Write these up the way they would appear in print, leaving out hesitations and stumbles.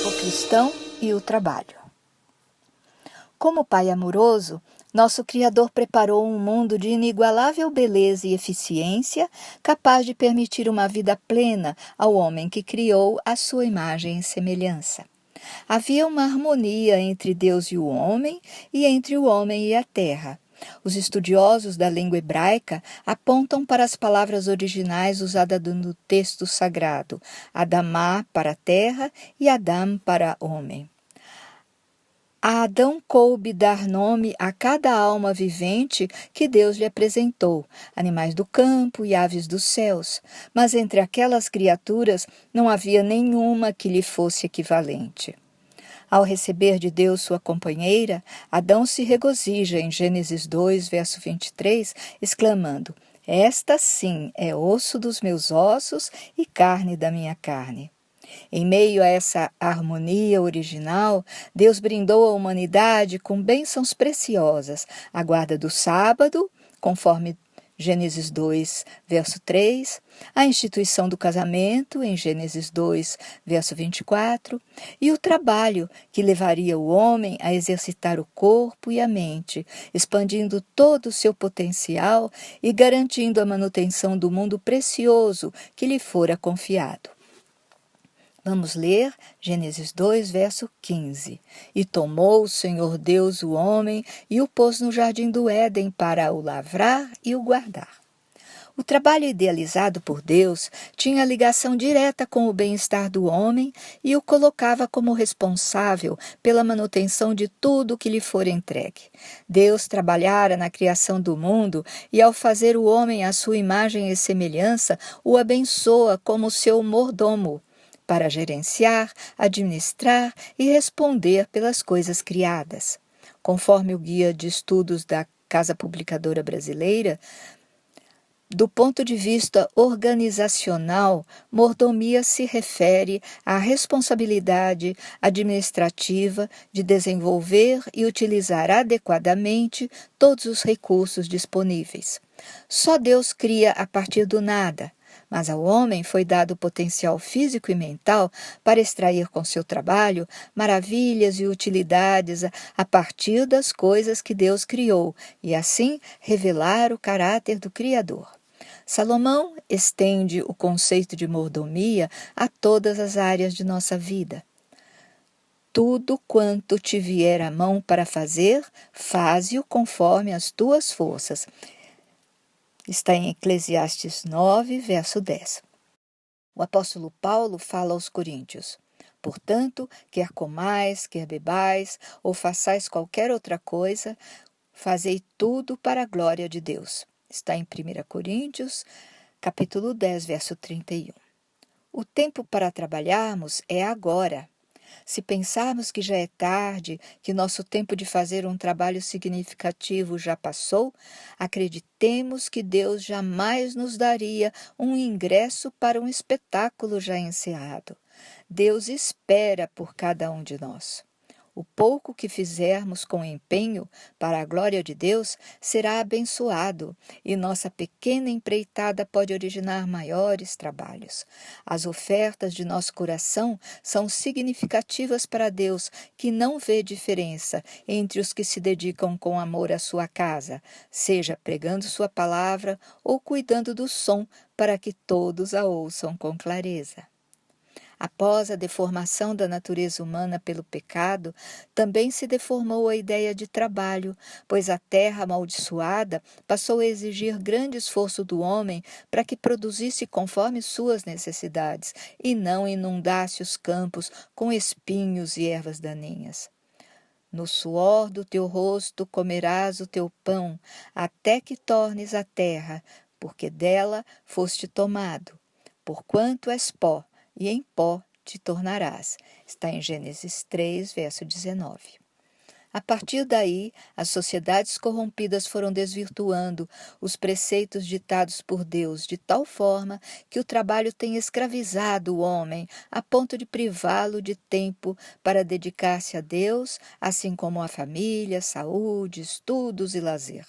O cristão e o trabalho. Como Pai amoroso, nosso Criador preparou um mundo de inigualável beleza e eficiência, capaz de permitir uma vida plena ao homem que criou à sua imagem e semelhança. Havia uma harmonia entre Deus e o homem e entre o homem e a terra. Os estudiosos da língua hebraica apontam para as palavras originais usadas no texto sagrado, Adamá para terra e Adam para homem. A Adão coube dar nome a cada alma vivente que Deus lhe apresentou, animais do campo e aves dos céus, mas entre aquelas criaturas não havia nenhuma que lhe fosse equivalente. Ao receber de Deus sua companheira, Adão se regozija em Gênesis 2, verso 23, exclamando: "Esta sim é osso dos meus ossos e carne da minha carne." Em meio a essa harmonia original, Deus brindou a humanidade com bênçãos preciosas, a guarda do sábado, conforme Gênesis 2, verso 3, a instituição do casamento, em Gênesis 2, verso 24, e o trabalho, que levaria o homem a exercitar o corpo e a mente, expandindo todo o seu potencial e garantindo a manutenção do mundo precioso que lhe fora confiado. Vamos ler Gênesis 2, verso 15. "E tomou o Senhor Deus o homem e o pôs no jardim do Éden para o lavrar e o guardar." O trabalho idealizado por Deus tinha ligação direta com o bem-estar do homem e o colocava como responsável pela manutenção de tudo que lhe fora entregue. Deus trabalhara na criação do mundo e, ao fazer o homem à sua imagem e semelhança, o abençoa como seu mordomo, para gerenciar, administrar e responder pelas coisas criadas. Conforme o Guia de Estudos da Casa Publicadora Brasileira, do ponto de vista organizacional, mordomia se refere à responsabilidade administrativa de desenvolver e utilizar adequadamente todos os recursos disponíveis. Só Deus cria a partir do nada, mas ao homem foi dado o potencial físico e mental para extrair com seu trabalho maravilhas e utilidades a partir das coisas que Deus criou e assim revelar o caráter do Criador. Salomão estende o conceito de mordomia a todas as áreas de nossa vida. "Tudo quanto te vier à mão para fazer, faze-o conforme as tuas forças." Está em Eclesiastes 9, verso 10. O apóstolo Paulo fala aos coríntios: "Portanto, quer comais, quer bebais, ou façais qualquer outra coisa, fazei tudo para a glória de Deus." Está em 1 Coríntios, capítulo 10, verso 31. O tempo para trabalharmos é agora. Se pensarmos que já é tarde, que nosso tempo de fazer um trabalho significativo já passou, acreditemos que Deus jamais nos daria um ingresso para um espetáculo já encerrado. Deus espera por cada um de nós. O pouco que fizermos com empenho para a glória de Deus será abençoado e nossa pequena empreitada pode originar maiores trabalhos. As ofertas de nosso coração são significativas para Deus, que não vê diferença entre os que se dedicam com amor à sua casa, seja pregando sua palavra ou cuidando do som para que todos a ouçam com clareza. Após a deformação da natureza humana pelo pecado, também se deformou a ideia de trabalho, pois a terra amaldiçoada passou a exigir grande esforço do homem para que produzisse conforme suas necessidades e não inundasse os campos com espinhos e ervas daninhas. "No suor do teu rosto comerás o teu pão, até que tornes a terra, porque dela foste tomado. Porquanto és pó, e em pó te tornarás." Está em Gênesis 3, verso 19. A partir daí, as sociedades corrompidas foram desvirtuando os preceitos ditados por Deus de tal forma que o trabalho tem escravizado o homem a ponto de privá-lo de tempo para dedicar-se a Deus, assim como à família, saúde, estudos e lazer.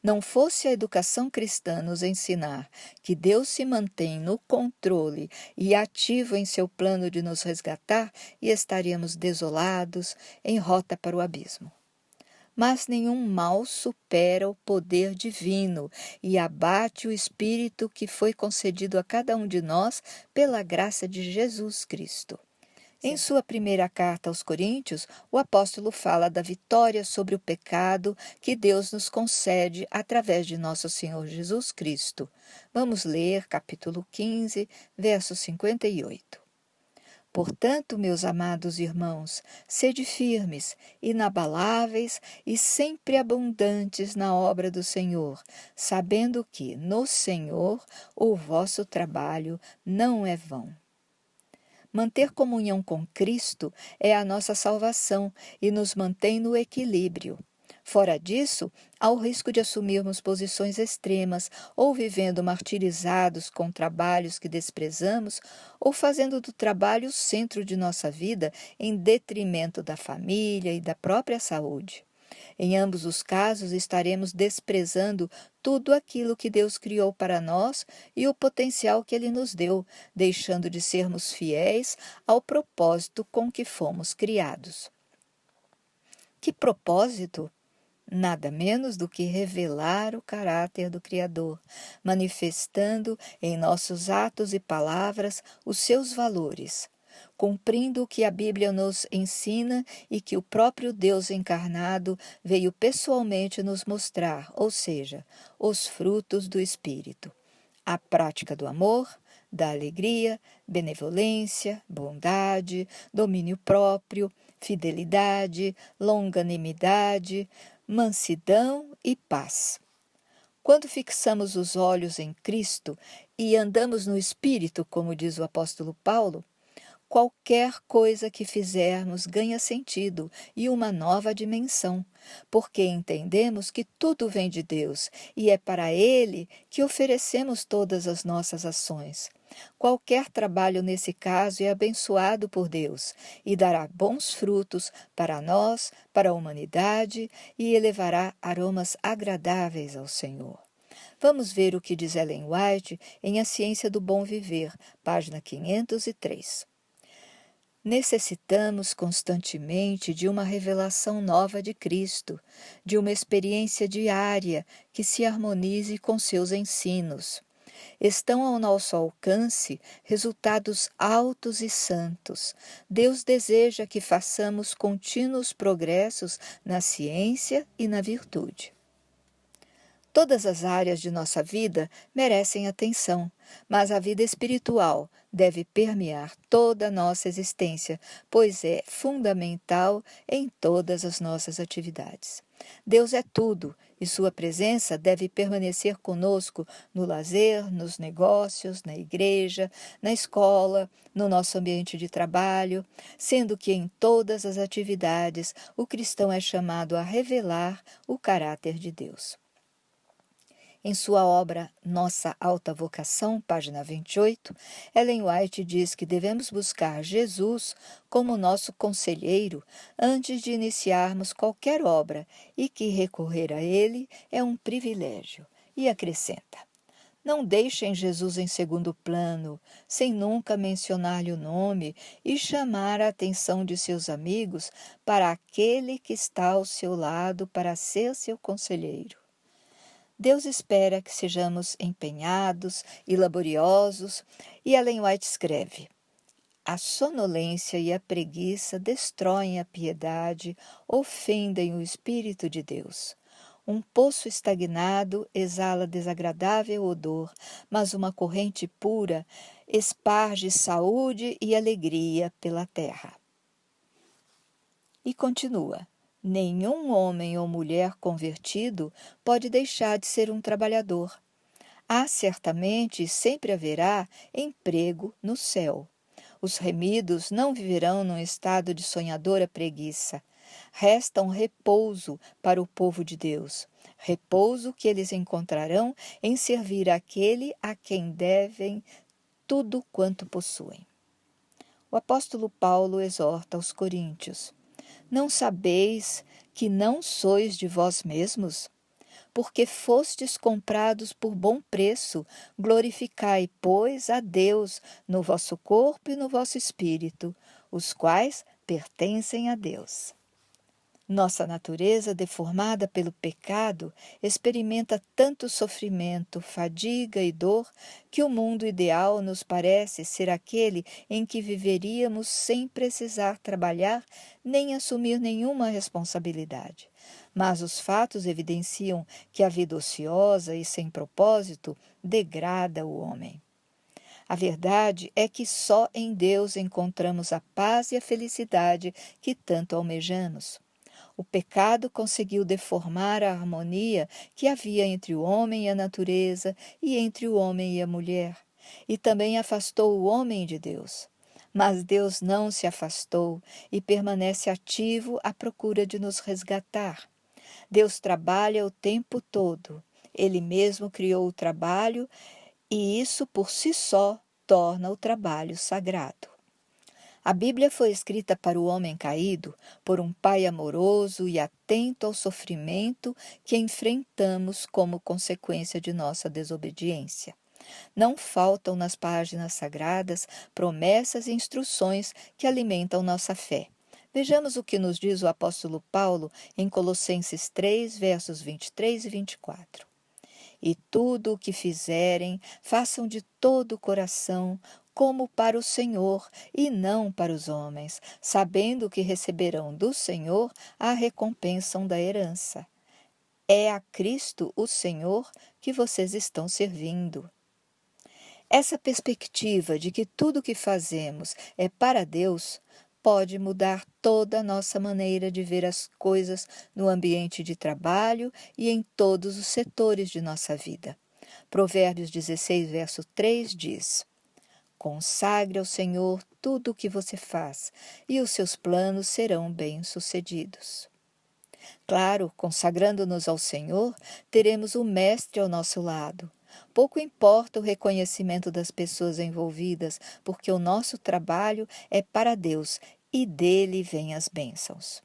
Não fosse a educação cristã nos ensinar que Deus se mantém no controle e ativo em seu plano de nos resgatar, e estaríamos desolados, em rota para o abismo. Mas nenhum mal supera o poder divino e abate o espírito que foi concedido a cada um de nós pela graça de Jesus Cristo. Em sua primeira carta aos Coríntios, o apóstolo fala da vitória sobre o pecado que Deus nos concede através de nosso Senhor Jesus Cristo. Vamos ler capítulo 15, verso 58. Portanto, meus amados irmãos, sede firmes, inabaláveis e sempre abundantes na obra do Senhor, sabendo que no Senhor o vosso trabalho não é vão. Manter comunhão com Cristo é a nossa salvação e nos mantém no equilíbrio. Fora disso, há o risco de assumirmos posições extremas, ou vivendo martirizados com trabalhos que desprezamos, ou fazendo do trabalho o centro de nossa vida em detrimento da família e da própria saúde. Em ambos os casos, estaremos desprezando tudo aquilo que Deus criou para nós e o potencial que Ele nos deu, deixando de sermos fiéis ao propósito com que fomos criados. Que propósito? Nada menos do que revelar o caráter do Criador, manifestando em nossos atos e palavras os seus valores, cumprindo o que a Bíblia nos ensina e que o próprio Deus encarnado veio pessoalmente nos mostrar, ou seja, os frutos do Espírito. A prática do amor, da alegria, benevolência, bondade, domínio próprio, fidelidade, longanimidade, mansidão e paz. Quando fixamos os olhos em Cristo e andamos no Espírito, como diz o apóstolo Paulo, qualquer coisa que fizermos ganha sentido e uma nova dimensão, porque entendemos que tudo vem de Deus e é para Ele que oferecemos todas as nossas ações. Qualquer trabalho nesse caso é abençoado por Deus e dará bons frutos para nós, para a humanidade e elevará aromas agradáveis ao Senhor. Vamos ver o que diz Ellen White em A Ciência do Bom Viver, página 503. Necessitamos constantemente de uma revelação nova de Cristo, de uma experiência diária que se harmonize com seus ensinos. Estão ao nosso alcance resultados altos e santos. Deus deseja que façamos contínuos progressos na ciência e na virtude. Todas as áreas de nossa vida merecem atenção, mas a vida espiritual deve permear toda a nossa existência, pois é fundamental em todas as nossas atividades. Deus é tudo e sua presença deve permanecer conosco no lazer, nos negócios, na igreja, na escola, no nosso ambiente de trabalho, sendo que em todas as atividades o cristão é chamado a revelar o caráter de Deus. Em sua obra Nossa Alta Vocação, página 28, Ellen White diz que devemos buscar Jesus como nosso conselheiro antes de iniciarmos qualquer obra e que recorrer a Ele é um privilégio. E acrescenta: não deixem Jesus em segundo plano, sem nunca mencionar-lhe o nome e chamar a atenção de seus amigos para aquele que está ao seu lado para ser seu conselheiro. Deus espera que sejamos empenhados e laboriosos, e Ellen White escreve: a sonolência e a preguiça destroem a piedade, ofendem o Espírito de Deus. Um poço estagnado exala desagradável odor, mas uma corrente pura esparge saúde e alegria pela terra. E continua: nenhum homem ou mulher convertido pode deixar de ser um trabalhador. Há certamente e sempre haverá emprego no céu. Os remidos não viverão num estado de sonhadora preguiça. Resta um repouso para o povo de Deus, repouso que eles encontrarão em servir àquele a quem devem tudo quanto possuem. O apóstolo Paulo exorta aos coríntios: não sabeis que não sois de vós mesmos? porque fostes comprados por bom preço. Glorificai, pois, a Deus no vosso corpo e no vosso espírito, os quais pertencem a Deus. Nossa natureza, deformada pelo pecado, experimenta tanto sofrimento, fadiga e dor que o mundo ideal nos parece ser aquele em que viveríamos sem precisar trabalhar nem assumir nenhuma responsabilidade. Mas os fatos evidenciam que a vida ociosa e sem propósito degrada o homem. A verdade é que só em Deus encontramos a paz e a felicidade que tanto almejamos. O pecado conseguiu deformar a harmonia que havia entre o homem e a natureza e entre o homem e a mulher, e também afastou o homem de Deus. Mas Deus não se afastou e permanece ativo à procura de nos resgatar. Deus trabalha o tempo todo. Ele mesmo criou o trabalho e isso por si só torna o trabalho sagrado. A Bíblia foi escrita para o homem caído, por um pai amoroso e atento ao sofrimento que enfrentamos como consequência de nossa desobediência. Não faltam nas páginas sagradas promessas e instruções que alimentam nossa fé. Vejamos o que nos diz o apóstolo Paulo em Colossenses 3, versos 23 e 24. E tudo o que fizerem, façam de todo o coração, como para o Senhor e não para os homens, sabendo que receberão do Senhor a recompensa da herança. É a Cristo, o Senhor, que vocês estão servindo. Essa perspectiva de que tudo o que fazemos é para Deus pode mudar toda a nossa maneira de ver as coisas no ambiente de trabalho e em todos os setores de nossa vida. Provérbios 16, verso 3 diz: Consagre ao Senhor tudo o que você faz, e os seus planos serão bem-sucedidos. Claro, consagrando-nos ao Senhor, teremos o Mestre ao nosso lado. Pouco importa o reconhecimento das pessoas envolvidas, porque o nosso trabalho é para Deus e dele vêm as bênçãos.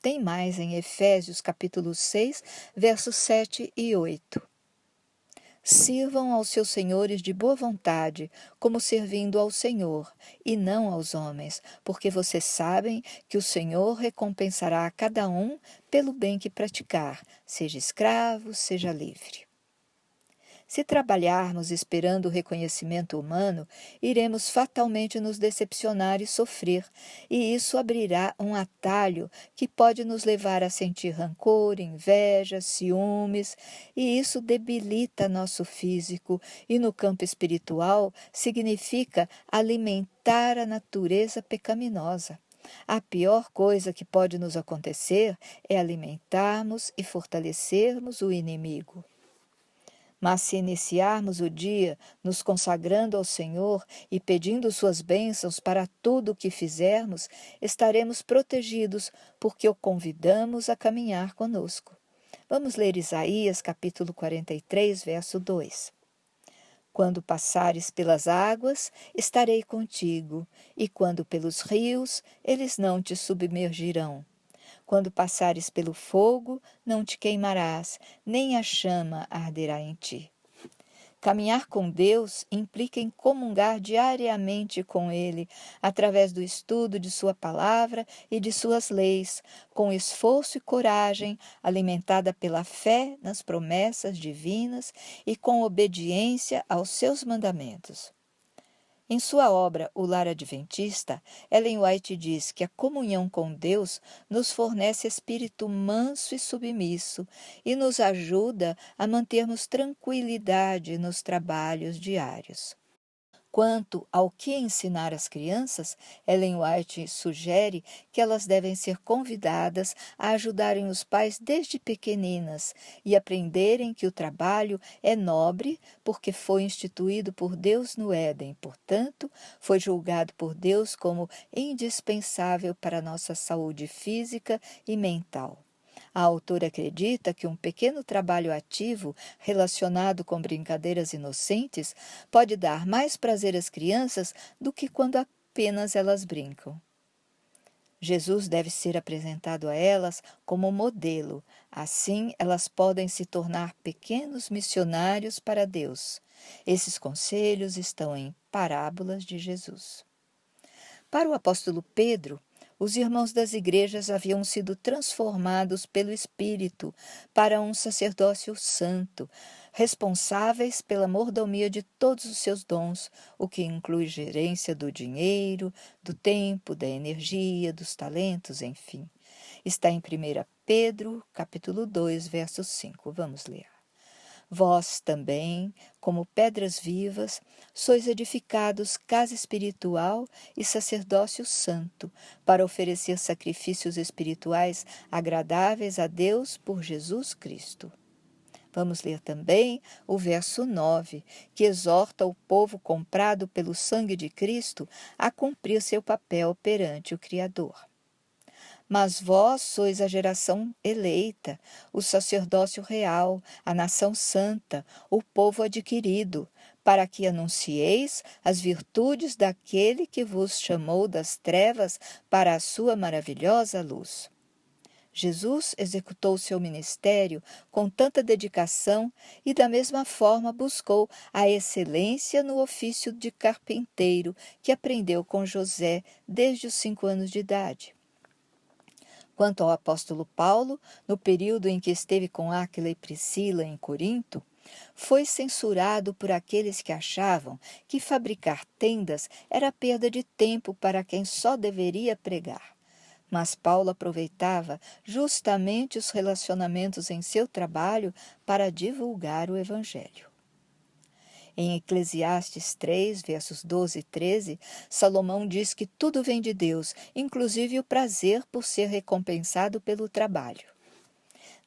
Tem mais em Efésios capítulo 6, versos 7 e 8. Sirvam aos seus senhores de boa vontade, como servindo ao Senhor, e não aos homens, porque vocês sabem que o Senhor recompensará a cada um pelo bem que praticar, seja escravo, seja livre. Se trabalharmos esperando o reconhecimento humano, iremos fatalmente nos decepcionar e sofrer, e isso abrirá um atalho que pode nos levar a sentir rancor, inveja, ciúmes, e isso debilita nosso físico e no campo espiritual significa alimentar a natureza pecaminosa. A pior coisa que pode nos acontecer é alimentarmos e fortalecermos o inimigo. Mas se iniciarmos o dia nos consagrando ao Senhor e pedindo suas bênçãos para tudo o que fizermos, estaremos protegidos porque o convidamos a caminhar conosco. Vamos ler Isaías capítulo 43, verso 2. Quando passares pelas águas, estarei contigo, e quando pelos rios, eles não te submergirão. Quando passares pelo fogo, não te queimarás, nem a chama arderá em ti. Caminhar com Deus implica em comungar diariamente com Ele, através do estudo de Sua palavra e de Suas leis, com esforço e coragem, alimentada pela fé nas promessas divinas e com obediência aos seus mandamentos. Em sua obra O Lar Adventista, Ellen White diz que a comunhão com Deus nos fornece espírito manso e submisso e nos ajuda a mantermos tranquilidade nos trabalhos diários. Quanto ao que ensinar às crianças, Ellen White sugere que elas devem ser convidadas a ajudarem os pais desde pequeninas e aprenderem que o trabalho é nobre porque foi instituído por Deus no Éden, portanto, foi julgado por Deus como indispensável para a nossa saúde física e mental. A autora acredita que um pequeno trabalho ativo relacionado com brincadeiras inocentes pode dar mais prazer às crianças do que quando apenas elas brincam. Jesus deve ser apresentado a elas como modelo. Assim, elas podem se tornar pequenos missionários para Deus. Esses conselhos estão em Parábolas de Jesus. Para o apóstolo Pedro, os irmãos das igrejas haviam sido transformados pelo Espírito para um sacerdócio santo, responsáveis pela mordomia de todos os seus dons, o que inclui gerência do dinheiro, do tempo, da energia, dos talentos, enfim. Está em 1 Pedro, capítulo 2, verso 5. Vamos ler. Vós também, como pedras vivas, sois edificados casa espiritual e sacerdócio santo, para oferecer sacrifícios espirituais agradáveis a Deus por Jesus Cristo. Vamos ler também o verso 9, que exorta o povo comprado pelo sangue de Cristo a cumprir seu papel perante o Criador. Mas vós sois a geração eleita, o sacerdócio real, a nação santa, o povo adquirido, para que anuncieis as virtudes daquele que vos chamou das trevas para a sua maravilhosa luz. Jesus executou seu ministério com tanta dedicação e da mesma forma buscou a excelência no ofício de carpinteiro que aprendeu com José desde os 5 anos de idade. Quanto ao apóstolo Paulo, no período em que esteve com Áquila e Priscila em Corinto, foi censurado por aqueles que achavam que fabricar tendas era perda de tempo para quem só deveria pregar. Mas Paulo aproveitava justamente os relacionamentos em seu trabalho para divulgar o Evangelho. Em Eclesiastes 3, versos 12 e 13, Salomão diz que tudo vem de Deus, inclusive o prazer por ser recompensado pelo trabalho.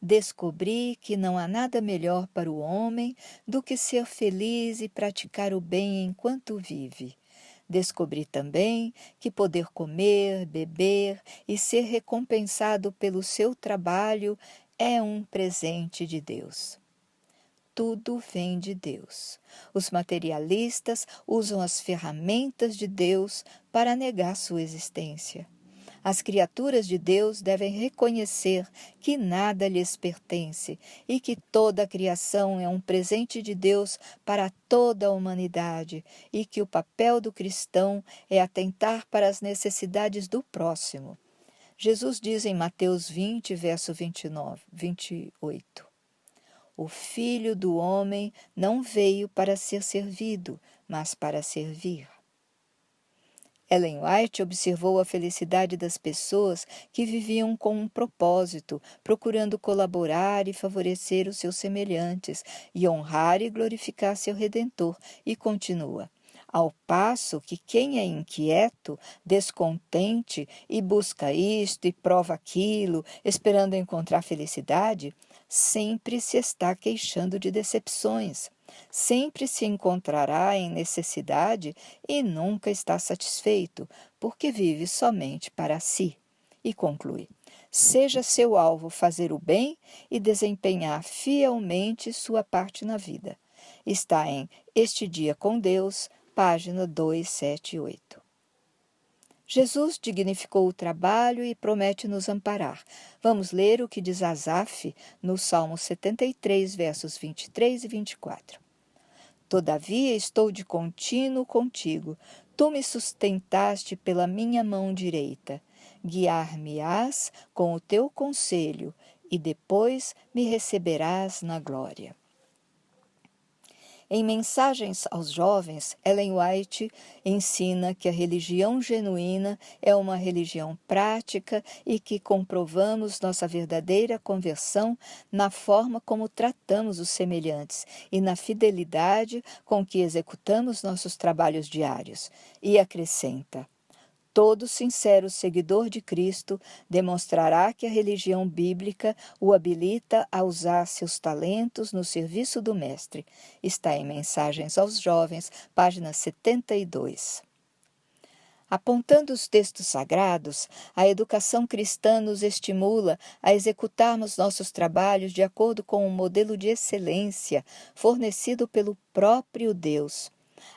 Descobri que não há nada melhor para o homem do que ser feliz e praticar o bem enquanto vive. Descobri também que poder comer, beber e ser recompensado pelo seu trabalho é um presente de Deus. Tudo vem de Deus. Os materialistas usam as ferramentas de Deus para negar sua existência. As criaturas de Deus devem reconhecer que nada lhes pertence e que toda a criação é um presente de Deus para toda a humanidade e que o papel do cristão é atentar para as necessidades do próximo. Jesus diz em Mateus 20, verso 28. O Filho do Homem não veio para ser servido, mas para servir. Ellen White observou a felicidade das pessoas que viviam com um propósito, procurando colaborar e favorecer os seus semelhantes, e honrar e glorificar seu Redentor, e continua. Ao passo que quem é inquieto, descontente e busca isto e prova aquilo, esperando encontrar felicidade, sempre se está queixando de decepções. Sempre se encontrará em necessidade e nunca está satisfeito, porque vive somente para si. E conclui: seja seu alvo fazer o bem e desempenhar fielmente sua parte na vida. Está em Este Dia com Deus, página 278. Jesus dignificou o trabalho e promete nos amparar. Vamos ler o que diz Asaf no Salmo 73, versos 23 e 24. Todavia estou de contínuo contigo. Tu me sustentaste pela minha mão direita. Guiar-me-ás com o teu conselho, e depois me receberás na glória. Em Mensagens aos Jovens, Ellen White ensina que a religião genuína é uma religião prática e que comprovamos nossa verdadeira conversão na forma como tratamos os semelhantes e na fidelidade com que executamos nossos trabalhos diários. E acrescenta: todo sincero seguidor de Cristo demonstrará que a religião bíblica o habilita a usar seus talentos no serviço do Mestre. Está em Mensagens aos Jovens, página 72. Apontando os textos sagrados, a educação cristã nos estimula a executarmos nossos trabalhos de acordo com um modelo de excelência fornecido pelo próprio Deus.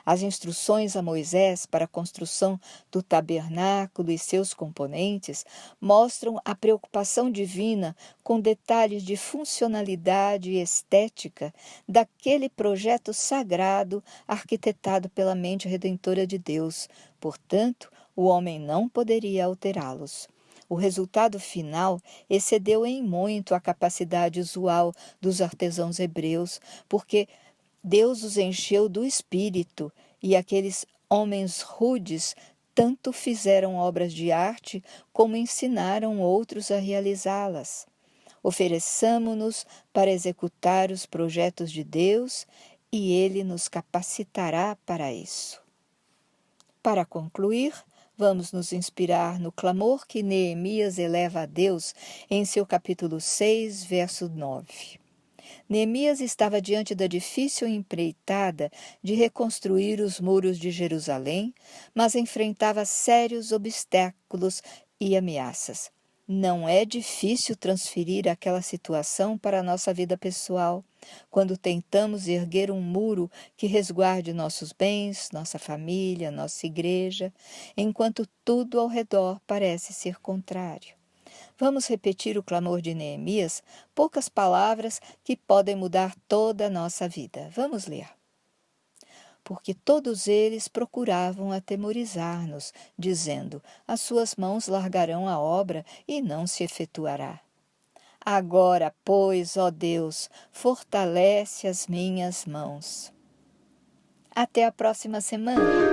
As instruções a Moisés para a construção do tabernáculo e seus componentes mostram a preocupação divina com detalhes de funcionalidade e estética daquele projeto sagrado arquitetado pela mente redentora de Deus. Portanto, o homem não poderia alterá-los. O resultado final excedeu em muito a capacidade usual dos artesãos hebreus, porque Deus os encheu do Espírito, e aqueles homens rudes tanto fizeram obras de arte como ensinaram outros a realizá-las. Ofereçamo-nos para executar os projetos de Deus e Ele nos capacitará para isso. Para concluir, vamos nos inspirar no clamor que Neemias eleva a Deus em seu capítulo 6, verso 9. Neemias estava diante da difícil empreitada de reconstruir os muros de Jerusalém, mas enfrentava sérios obstáculos e ameaças. Não é difícil transferir aquela situação para a nossa vida pessoal, quando tentamos erguer um muro que resguarde nossos bens, nossa família, nossa igreja, enquanto tudo ao redor parece ser contrário. Vamos repetir o clamor de Neemias, poucas palavras que podem mudar toda a nossa vida. Vamos ler. Porque todos eles procuravam atemorizar-nos, dizendo: as suas mãos largarão a obra e não se efetuará. Agora, pois, ó Deus, fortalece as minhas mãos. Até a próxima semana.